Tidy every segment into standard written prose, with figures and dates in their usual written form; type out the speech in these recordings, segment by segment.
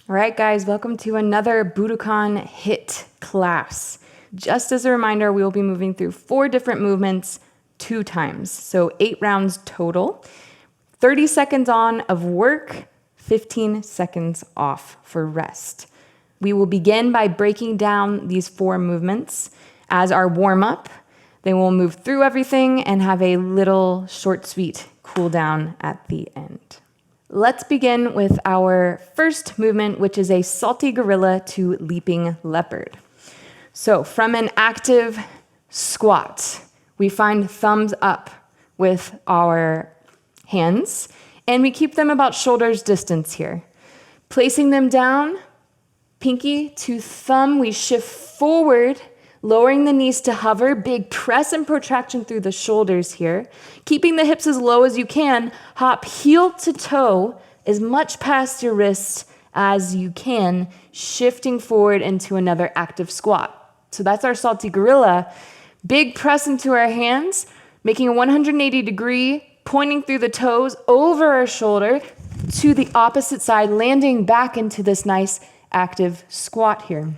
All right, guys, welcome to another Budokon HIIT class. Just as a reminder, we will be moving through 4 different movements 2 times. So 8 rounds total, 30 seconds on of work, 15 seconds off for rest. We will begin by breaking down these 4 movements as our warm-up. Then we'll move through everything and have a little short, sweet cool down at the end. Let's begin with our first movement, which is a salty gorilla to leaping leopard. So from an active squat, we find thumbs up with our hands, and we keep them about shoulders distance here. Placing them down, pinky to thumb, we shift forward, lowering the knees to hover, big press and protraction through the shoulders here. Keeping the hips as low as you can, hop heel to toe as much past your wrists as you can, shifting forward into another active squat. So that's our salty gorilla. Big press into our hands, making a 180 degree, pointing through the toes over our shoulder to the opposite side, landing back into this nice active squat here.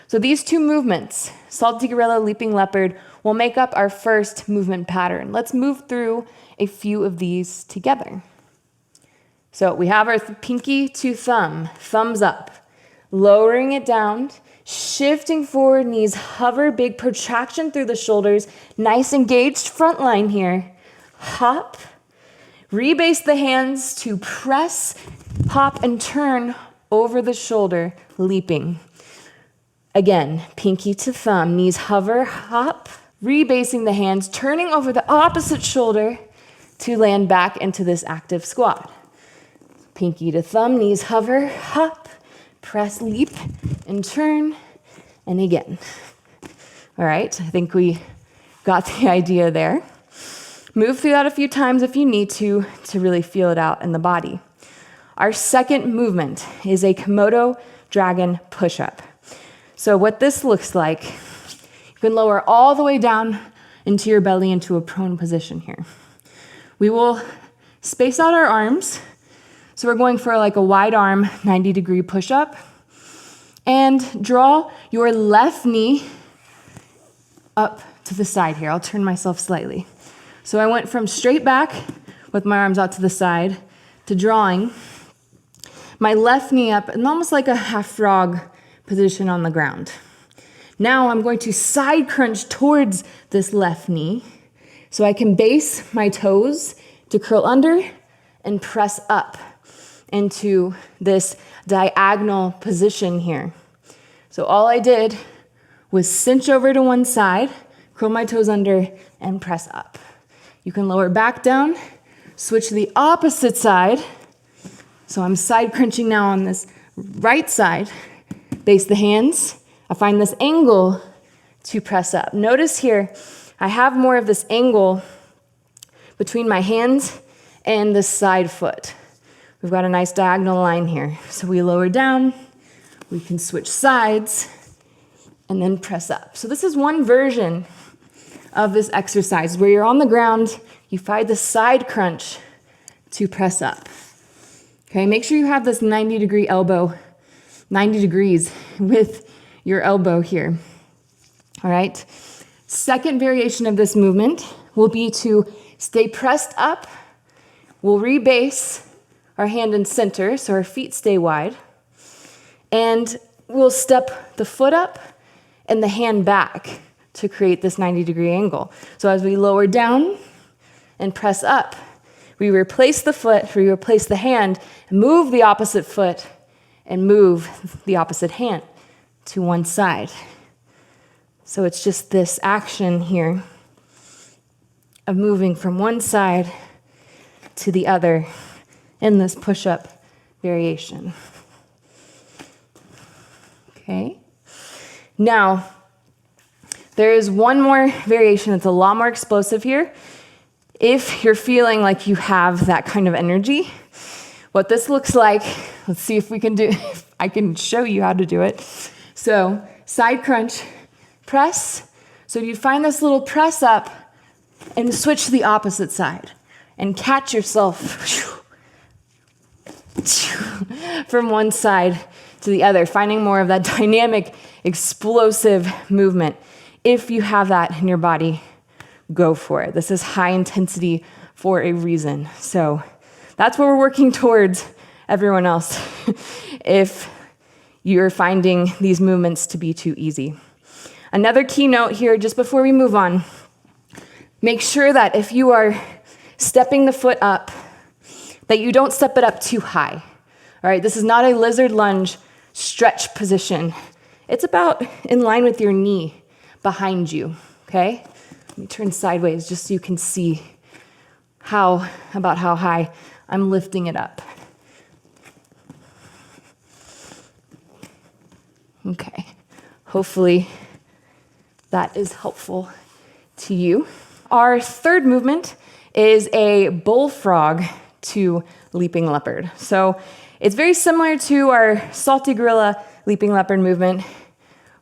So these 2 movements, salty gorilla, leaping leopard, will make up our first movement pattern. Let's move through a few of these together. So we have our pinky to thumb, thumbs up, lowering it down, shifting forward, knees hover, big protraction through the shoulders, nice engaged front line here. Hop, rebase the hands to press, hop, and turn over the shoulder, leaping. Again, pinky to thumb, knees hover, hop, rebasing the hands, turning over the opposite shoulder to land back into this active squat. Pinky to thumb, knees hover, hop, press, leap, and turn, and again. All right, I think we got the idea there. Move through that a few times if you need to really feel it out in the body. Our second movement is a Komodo dragon push-up. So what this looks like, you can lower all the way down into your belly into a prone position here. We will space out our arms. So we're going for like a wide arm, 90-degree push-up. And draw your left knee up to the side here. I'll turn myself slightly. So I went from straight back with my arms out to the side to drawing my left knee up and almost like a half frog position on the ground. Now I'm going to side crunch towards this left knee so I can base my toes to curl under and press up into this diagonal position here. So all I did was cinch over to one side, curl my toes under, and press up. You can lower back down, switch to the opposite side. So I'm side crunching now on this right side. Base the hands. I find this angle to press up. Notice here, I have more of this angle between my hands and the side foot. We've got a nice diagonal line here. So we lower down, we can switch sides, and then press up. So this is one version of this exercise where you're on the ground, you find the side crunch to press up. Okay, make sure you have this 90-degree elbow, 90 degrees with your elbow here. All right. Second variation of this movement will be to stay pressed up. We'll rebase our hand in center so our feet stay wide. And we'll step the foot up and the hand back to create this 90-degree angle. So as we lower down and press up, we replace the foot, we replace the hand, move the opposite foot, and move the opposite hand to one side. So it's just this action here of moving from one side to the other in this push-up variation. Okay. Now, there is one more variation that's a lot more explosive here. If you're feeling like you have that kind of energy, what this looks like, let's see if we can do, if I can show you how to do it. So side crunch, press. So you find this little press up and switch to the opposite side and catch yourself from one side to the other, finding more of that dynamic, explosive movement. If you have that in your body, go for it. This is high intensity for a reason. So that's what we're working towards, everyone else, if you're finding these movements to be too easy. Another key note here, just before we move on, make sure that if you are stepping the foot up, that you don't step it up too high. All right, this is not a lizard lunge stretch position. It's about in line with your knee behind you, okay? Let me turn sideways just so you can see how high I'm lifting it up. Okay, hopefully that is helpful to you. Our third movement is a bullfrog to leaping leopard. So it's very similar to our salty gorilla leaping leopard movement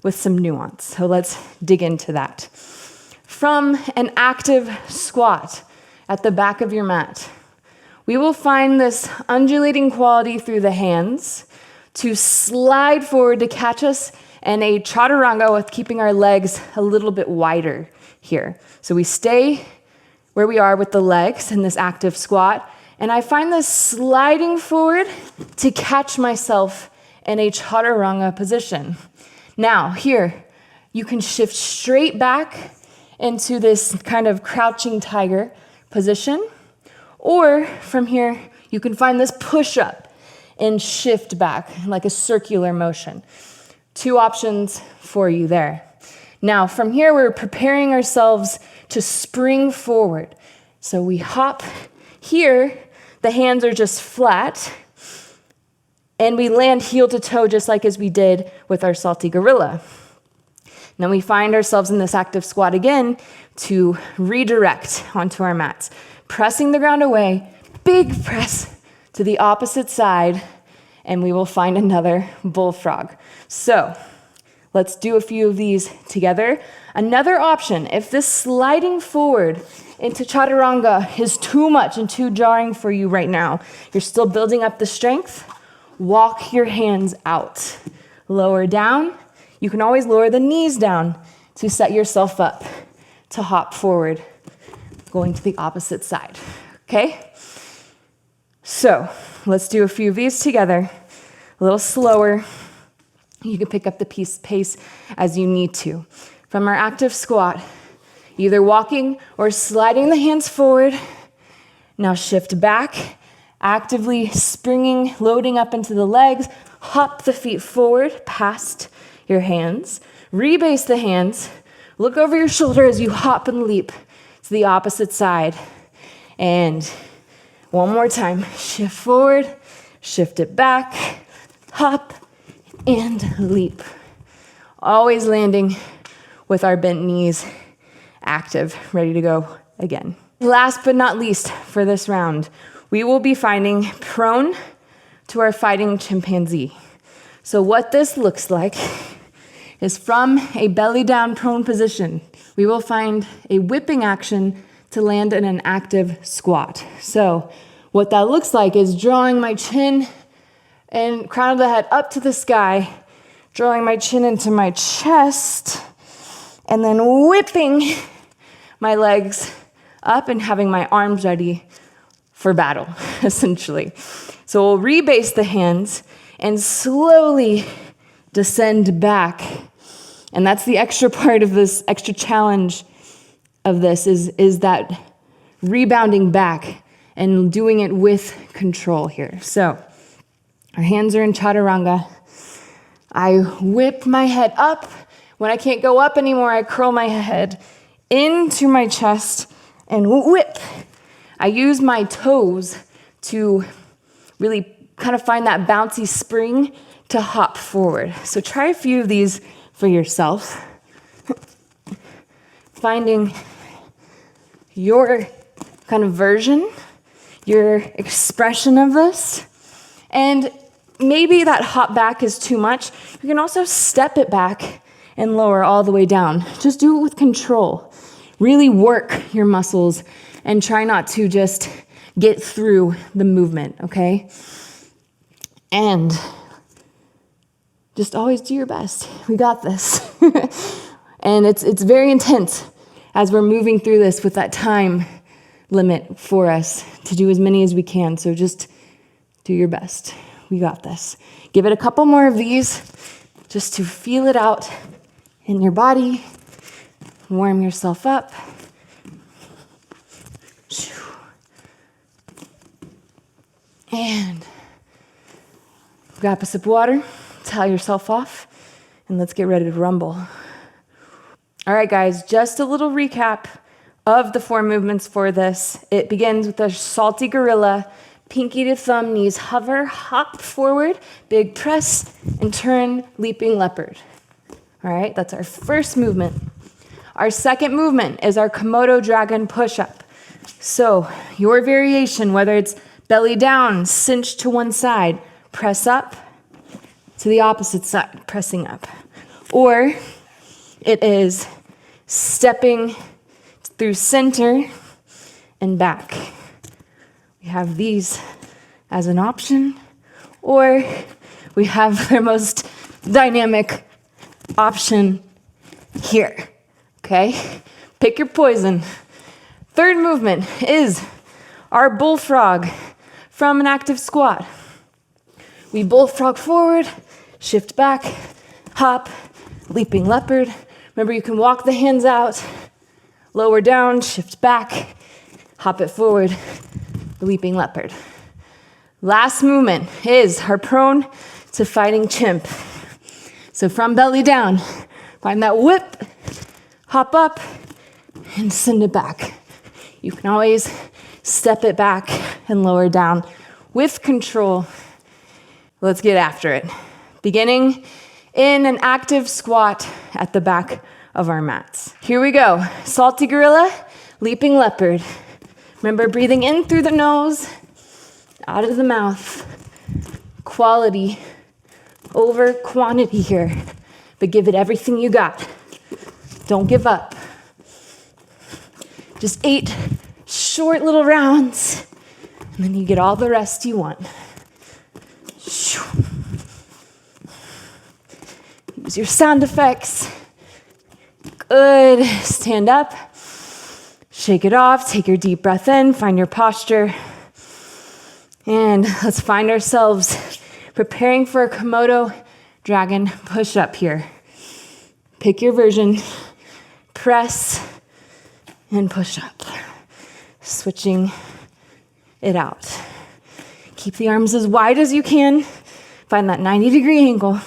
with some nuance. So let's dig into that. From an active squat at the back of your mat, we will find this undulating quality through the hands to slide forward to catch us in a chaturanga with keeping our legs a little bit wider here. So we stay where we are with the legs in this active squat, and I find this sliding forward to catch myself in a chaturanga position. Now, here, you can shift straight back into this kind of crouching tiger position, or from here, you can find this push-up and shift back like a circular motion. Two options for you there. Now, from here, we're preparing ourselves to spring forward. So we hop here, the hands are just flat, and we land heel to toe just like as we did with our salty gorilla. Then we find ourselves in this active squat again to redirect onto our mats. Pressing the ground away, big press to the opposite side, and we will find another bullfrog. So let's do a few of these together. Another option, if this sliding forward into chaturanga is too much and too jarring for you right now, you're still building up the strength, walk your hands out. Lower down. You can always lower the knees down to set yourself up to hop forward, going to the opposite side, okay? So let's do a few of these together, a little slower. You can pick up the pace as you need to. From our active squat, either walking or sliding the hands forward. Now shift back, actively springing, loading up into the legs. Hop the feet forward past your hands. Rebase the hands. Look over your shoulder as you hop and leap to the opposite side. And one more time. Shift forward, shift it back, hop, and leap. Always landing with our bent knees active, ready to go again. Last but not least for this round, we will be finding prone to our fighting chimpanzee. So what this looks like is from a belly down prone position, we will find a whipping action to land in an active squat. So what that looks like is drawing my chin and crown of the head up to the sky, drawing my chin into my chest, and then whipping my legs up and having my arms ready for battle, essentially. So we'll rebase the hands and slowly descend back. And that's the extra part of this, extra challenge of this is that rebounding back and doing it with control here. So our hands are in chaturanga. I whip my head up. When I can't go up anymore, I curl my head into my chest and whip. I use my toes to really kind of find that bouncy spring to hop forward. So try a few of these for yourself. Finding your kind of version, your expression of this. And maybe that hop back is too much. You can also step it back and lower all the way down. Just do it with control. Really work your muscles and try not to just get through the movement, okay? And just always do your best. We got this. And it's very intense as we're moving through this with that time limit for us to do as many as we can. So just do your best. We got this. Give it a couple more of these just to feel it out in your body. Warm yourself up. And grab a sip of water, towel yourself off, and let's get ready to rumble. All right, guys, just a little recap of the 4 movements for this. It begins with a salty gorilla, pinky to thumb, knees hover, hop forward, big press, and turn, leaping leopard. All right, that's our first movement. Our second movement is our Komodo dragon push-up. So your variation, whether it's belly down, cinch to one side, press up to the opposite side, pressing up. Or it is stepping through center and back. We have these as an option, or we have the most dynamic option here, okay? Pick your poison. Third movement is our bullfrog from an active squat. We bullfrog forward, shift back, hop, leaping leopard. Remember, you can walk the hands out, lower down, shift back, hop it forward, leaping leopard. Last movement is our prone to fighting chimp. So from belly down, find that whip, hop up, and send it back. You can always step it back and lower down with control. Let's get after it. Beginning in an active squat at the back of our mats. Here we go. Salty gorilla, leaping leopard. Remember, breathing in through the nose, out of the mouth. Quality over quantity here, but give it everything you got. Don't give up. Just 8 short little rounds, and then you get all the rest you want. Use your sound effects. Good. Stand up. Shake it off. Take your deep breath in. Find your posture. And let's find ourselves preparing for a Komodo dragon push-up here. Pick your version. Press and push up. Switching it out. Keep the arms as wide as you can. Find that 90-degree angle.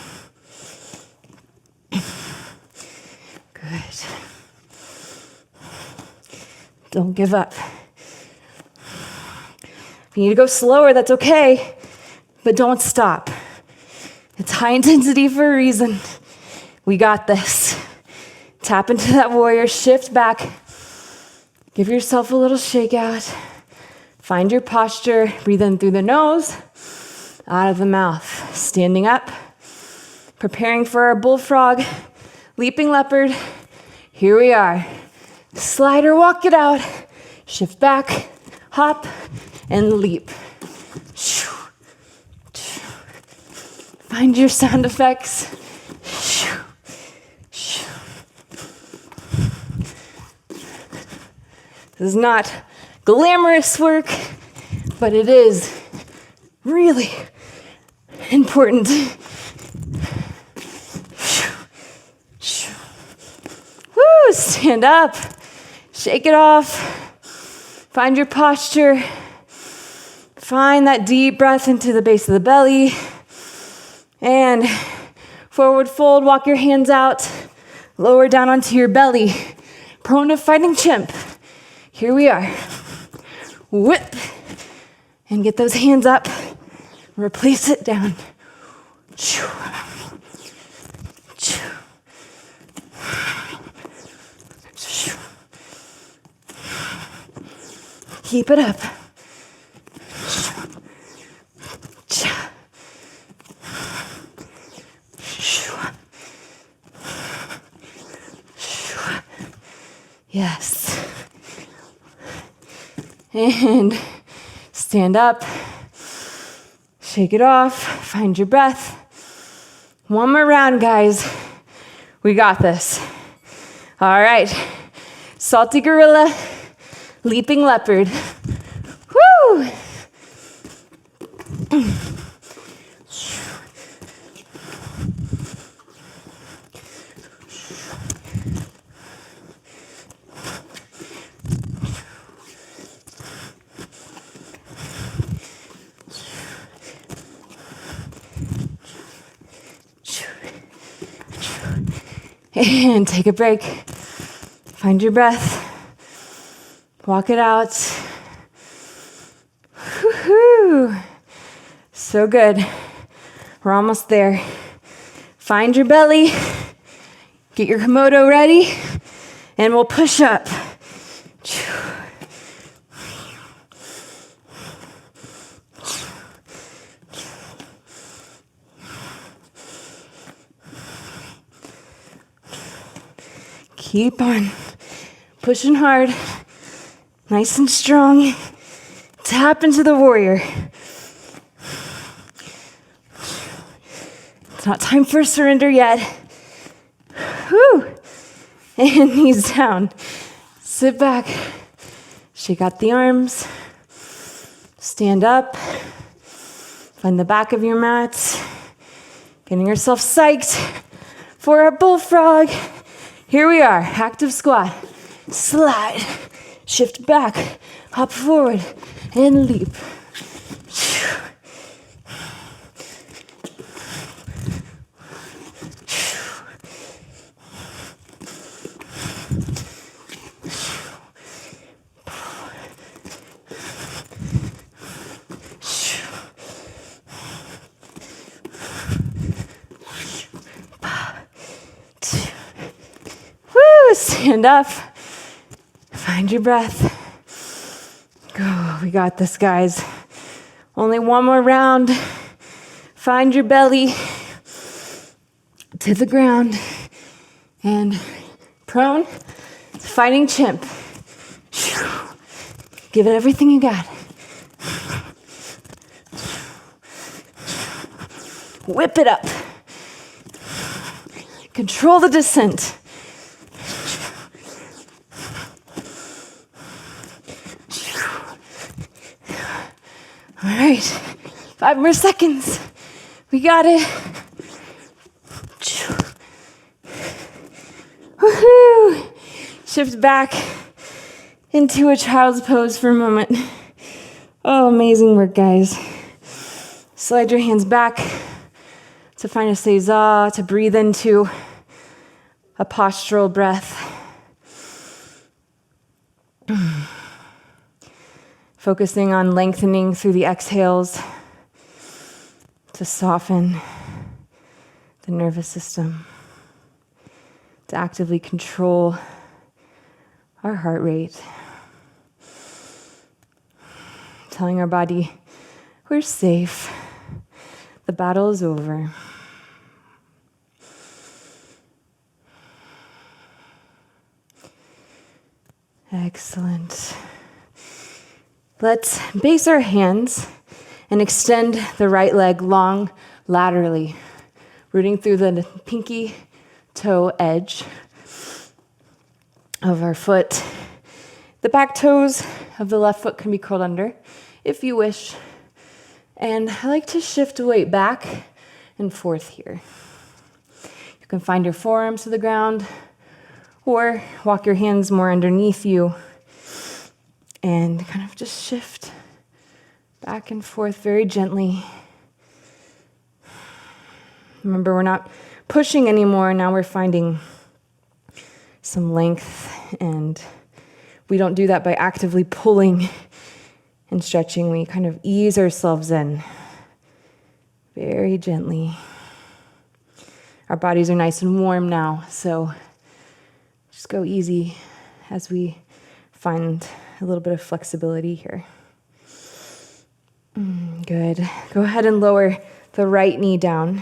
Good. Don't give up. If you need to go slower, that's okay, but don't stop. It's high intensity for a reason. We got this. Tap into that warrior, shift back. Give yourself a little shake out. Find your posture. Breathe in through the nose, out of the mouth. Standing up, preparing for our bullfrog, leaping leopard. Here we are. Slide or walk it out. Shift back, hop, and leap. Find your sound effects. This is not glamorous work, but it is really important. Woo! Stand up. Shake it off. Find your posture. Find that deep breath into the base of the belly. And forward fold, walk your hands out. Lower down onto your belly. Prone to fighting chimp. Here we are. Whip. And get those hands up. Replace it down. Keep it up. Yes. And stand up. Shake Shake it off. Find your breath. One more round, guys. We got this. All right. Salty gorilla, leaping leopard. Woo! And take a break. Find your breath. Walk it out. Woohoo! So good. We're almost there. Find your belly. Get your Komodo ready. And we'll push up. Keep on pushing hard, nice and strong. Tap into the warrior. It's not time for surrender yet. Whew. And knees down. Sit back. Shake out the arms. Stand up. Find the back of your mat. Getting yourself psyched for our bullfrog. Here we are, active squat. Slide, shift back, hop forward, and leap. Stand up. Find your breath. Go. We got this, guys. Only one more round. Find your belly to the ground. And prone. Fighting chimp. Give it everything you got. Whip it up. Control the descent. All right, 5 more seconds. We got it. Woohoo! Shift back into a child's pose for a moment. Oh, amazing work, guys. Slide your hands back to find a seiza, to breathe into a postural breath. Focusing on lengthening through the exhales to soften the nervous system, to actively control our heart rate. Telling our body, we're safe. The battle is over. Excellent. Let's base our hands and extend the right leg long laterally, rooting through the pinky toe edge of our foot. The back toes of the left foot can be curled under if you wish. And I like to shift the weight back and forth here. You can find your forearms to the ground or walk your hands more underneath you and kind of just shift back and forth very gently. Remember, we're not pushing anymore. Now we're finding some length, and we don't do that by actively pulling and stretching. We kind of ease ourselves in very gently. Our bodies are nice and warm now, so just go easy as we find a little bit of flexibility here. Good. Go ahead and lower the right knee down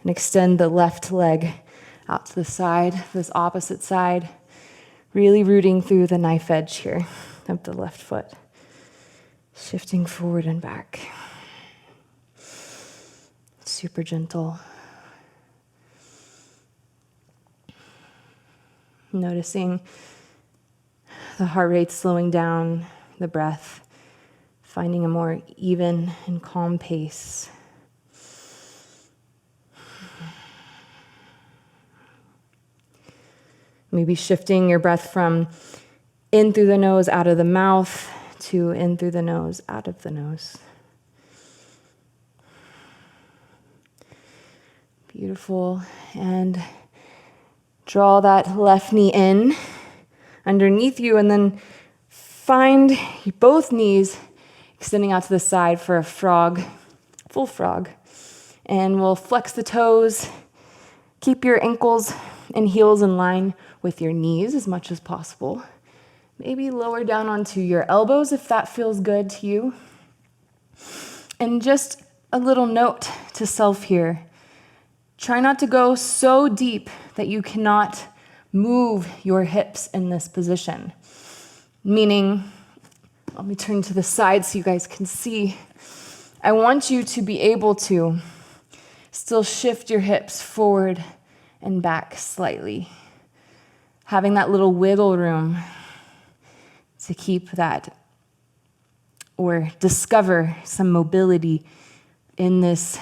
and extend the left leg out to the side, this opposite side, really rooting through the knife edge here of the left foot, shifting forward and back. super gentle. Noticing the heart rate slowing down, the breath, finding a more even and calm pace. Maybe shifting your breath from in through the nose, out of the mouth, to in through the nose, out of the nose. Beautiful. And draw that left knee in underneath you, and then find both knees extending out to the side for a frog, full frog. And we'll flex the toes, keep your ankles and heels in line with your knees as much as possible. Maybe lower down onto your elbows if that feels good to you. And just a little note to self here. Try not to go so deep that you cannot move your hips in this position. Meaning, let me turn to the side so you guys can see. I want you to be able to still shift your hips forward and back slightly. Having that little wiggle room to keep that or discover some mobility in this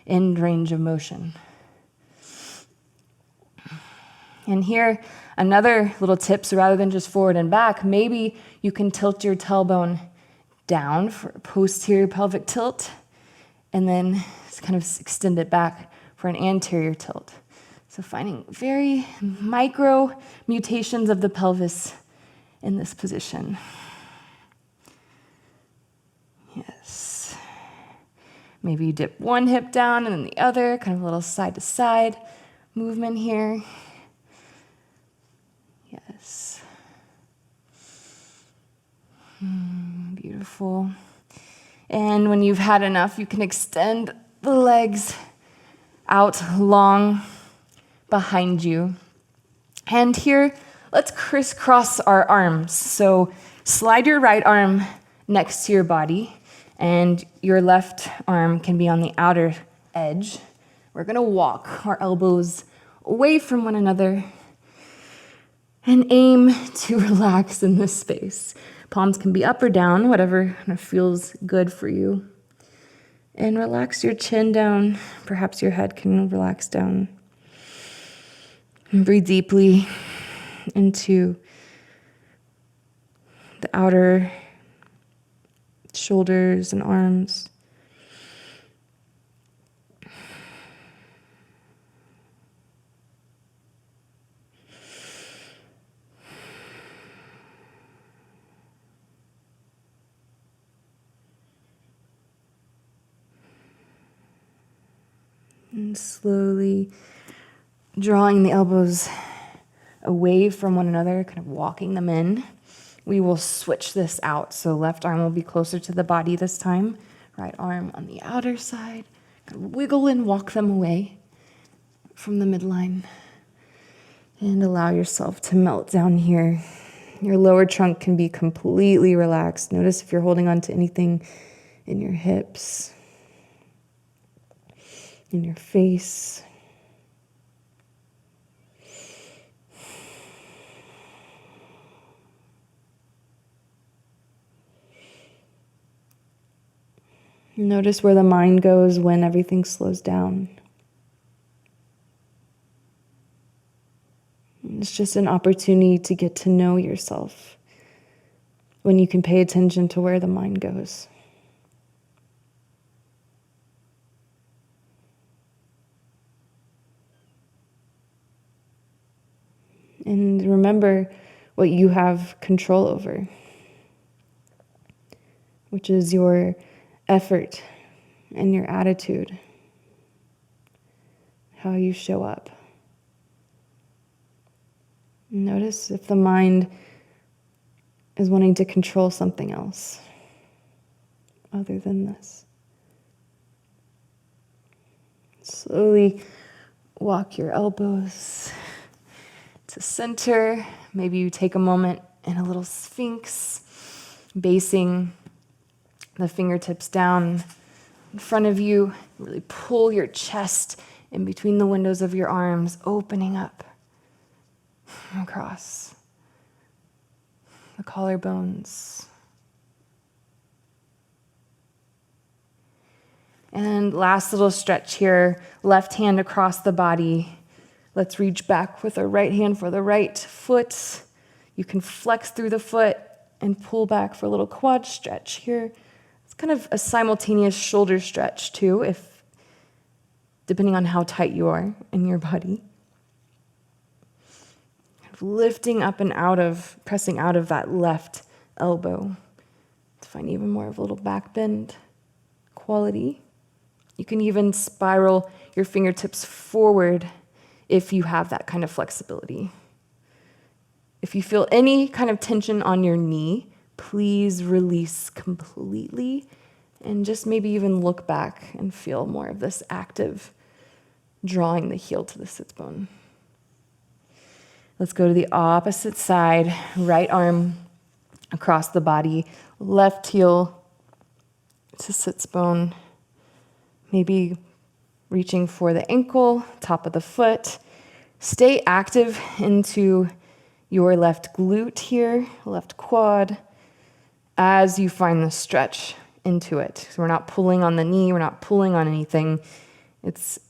end range of motion. And here, another little tip, so rather than just forward and back, maybe you can tilt your tailbone down for a posterior pelvic tilt, and then kind of extend it back for an anterior tilt. So finding very micro mutations of the pelvis in this position. Yes. Maybe you dip one hip down and then the other, kind of a little side to side movement here. Yes. Beautiful. And when you've had enough, you can extend the legs out long behind you. And here, let's crisscross our arms. So slide your right arm next to your body, and your left arm can be on the outer edge. We're going to walk our elbows away from one another and aim to relax in this space. Palms can be up or down, whatever kind of feels good for you. And relax your chin down. Perhaps your head can relax down. And breathe deeply into the outer shoulders and arms. And slowly drawing the elbows away from one another, kind of walking them in. We will switch this out. So left arm will be closer to the body this time. Right arm on the outer side. Kind of wiggle and walk them away from the midline. And allow yourself to melt down here. Your lower trunk can be completely relaxed. Notice if you're holding on to anything in your hips, in your face. Notice where the mind goes when everything slows down. It's just an opportunity to get to know yourself when you can pay attention to where the mind goes. And remember what you have control over, which is your effort and your attitude, how you show up. Notice if the mind is wanting to control something else other than this. Slowly walk your elbows to center. Maybe you take a moment in a little sphinx, basing the fingertips down, in front of you. Really pull your chest in between the windows of your arms, opening up across the collarbones. And last little stretch here, left hand across the body. Let's reach back with our right hand for the right foot. You can flex through the foot and pull back for a little quad stretch here. It's kind of a simultaneous shoulder stretch too, depending on how tight you are in your body. Kind of lifting up and pressing out of that left elbow to find even more of a little back bend quality. You can even spiral your fingertips forward if you have that kind of flexibility. If you feel any kind of tension on your knee, please release completely and just maybe even look back and feel more of this active drawing the heel to the sits bone. Let's go to the opposite side, right arm across the body, left heel to sits bone. Maybe reaching for the ankle, top of the foot. Stay active into your left glute here, left quad, as you find the stretch into it. So we're not pulling on the knee, we're not pulling on anything. It's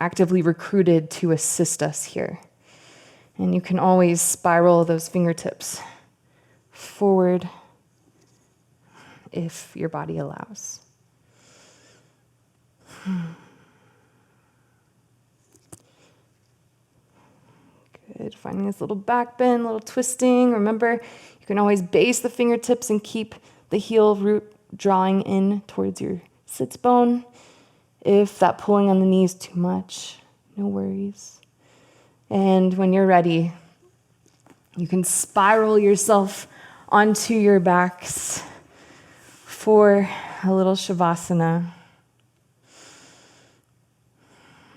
actively recruited to assist us here. And you can always spiral those fingertips forward if your body allows. Good, finding this little back bend, little twisting. Remember, you can always base the fingertips and keep the heel root drawing in towards your sits bone. If that pulling on the knee is too much, no worries. And when you're ready, you can spiral yourself onto your backs for a little shavasana.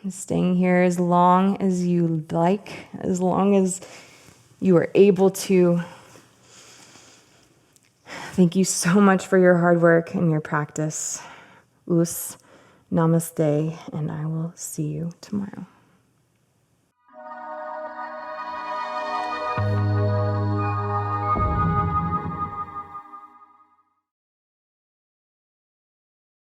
Staying here as long as you like, as long as you are able to. Thank you so much for your hard work and your practice. Namaste, and I will see you tomorrow.